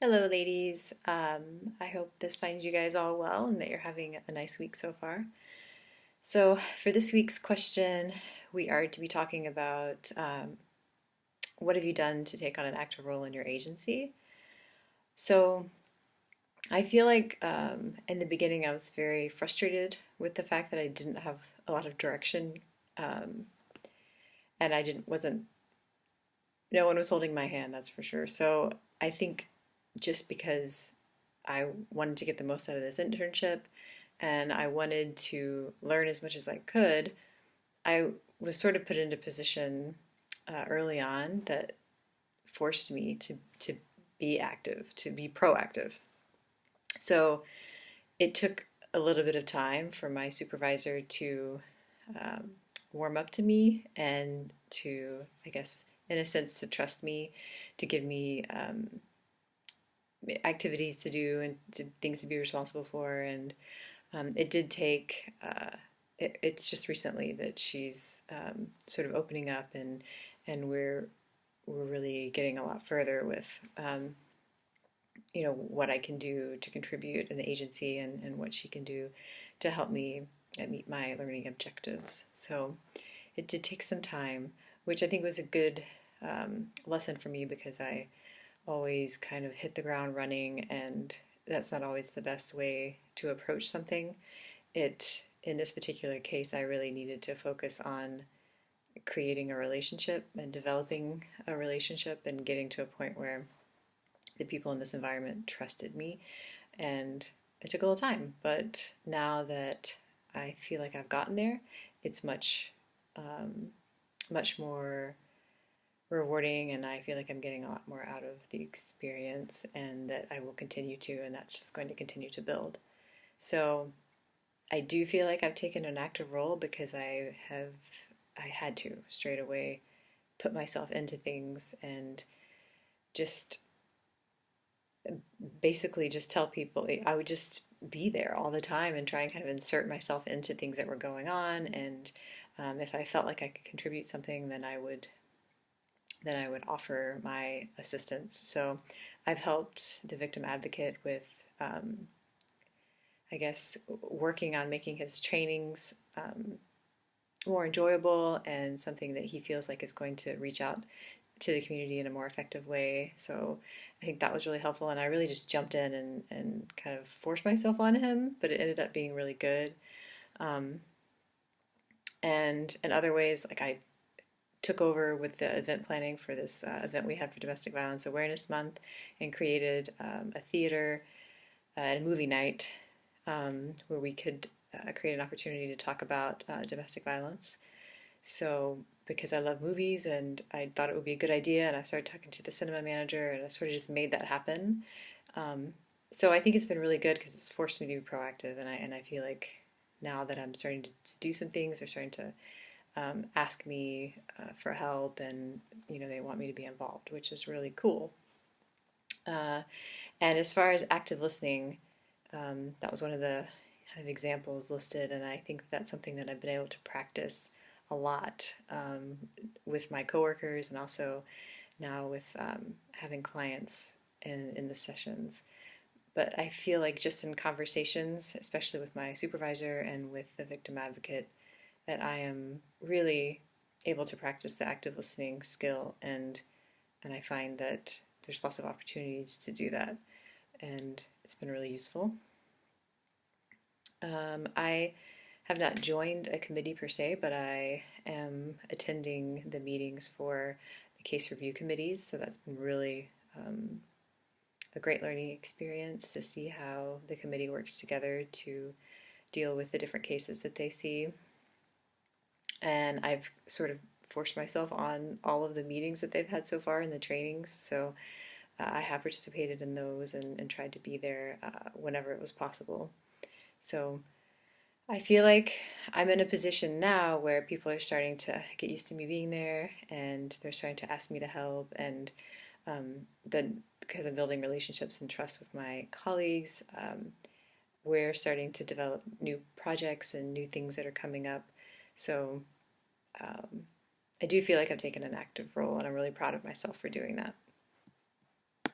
Hello, ladies. I hope this finds you guys all well and that you're having a nice week so far. So, for this week's question, we are to be talking about what have you done to take on an active role in your agency? So, I feel like in the beginning I was very frustrated with the fact that I didn't have a lot of direction, um, and no one was holding my hand, that's for sure. So, I think just because I wanted to get the most out of this internship and I wanted to learn as much as I could, I was sort of put into a position early on that forced me to be active, to be proactive. So it took a little bit of time for my supervisor to um, warm up to me and to, I guess, in a sense, to trust me, to give me activities to do and things to be responsible for. And it did take, it's just recently that she's sort of opening up and we're really getting a lot further with, what I can do to contribute in the agency and what she can do to help me meet my learning objectives. So it did take some time, which I think was a good lesson for me because I always kind of hit the ground running, and that's not always the best way to approach something. In this particular case, I really needed to focus on creating a relationship and developing a relationship and getting to a point where the people in this environment trusted me. And it took a little time, but now that I feel like I've gotten there, it's um, much more rewarding, and I feel like I'm getting a lot more out of the experience and that I will continue to, and that's just going to continue to build. So I do feel like I've taken an active role because I had to straight away put myself into things and just basically just tell people. I would just be there all the time and try and kind of insert myself into things that were going on, and if I felt like I could contribute something, then I would offer my assistance. So I've helped the victim advocate with, I guess, working on making his trainings more enjoyable and something that he feels like is going to reach out to the community in a more effective way. So I think that was really helpful, and I really just jumped in and kind of forced myself on him, but it ended up being really good. Um, and in other ways, like I took over with the event planning for this event we had for Domestic Violence Awareness Month and created a theater and a movie night where we could create an opportunity to talk about domestic violence. So, because I love movies and I thought it would be a good idea, and I started talking to the cinema manager, and I sort of just made that happen. Um, so I think it's been really good because it's forced me to be proactive, and I feel like now that I'm starting to do some things, they're starting to ask me for help, and they want me to be involved, which is really cool. Uh, and as far as active listening, that was one of the kind of examples listed, and I think that's something that I've been able to practice a lot with my coworkers, and also now with having clients in the sessions. But I feel like just in conversations, especially with my supervisor and with the victim advocate, that I am really able to practice the active listening skill, and I find that there's lots of opportunities to do that, and it's been really useful. I have not joined a committee per se, but I am attending the meetings for the case review committees, so that's been really a great learning experience to see how the committee works together to deal with the different cases that they see. And I've sort of forced myself on all of the meetings that they've had so far in the trainings, so I have participated in those and tried to be there whenever it was possible. So I feel like I'm in a position now where people are starting to get used to me being there, and they're starting to ask me to help. And then, because I'm building relationships and trust with my colleagues, we're starting to develop new projects and new things that are coming up. So um, I do feel like I've taken an active role, and I'm really proud of myself for doing that.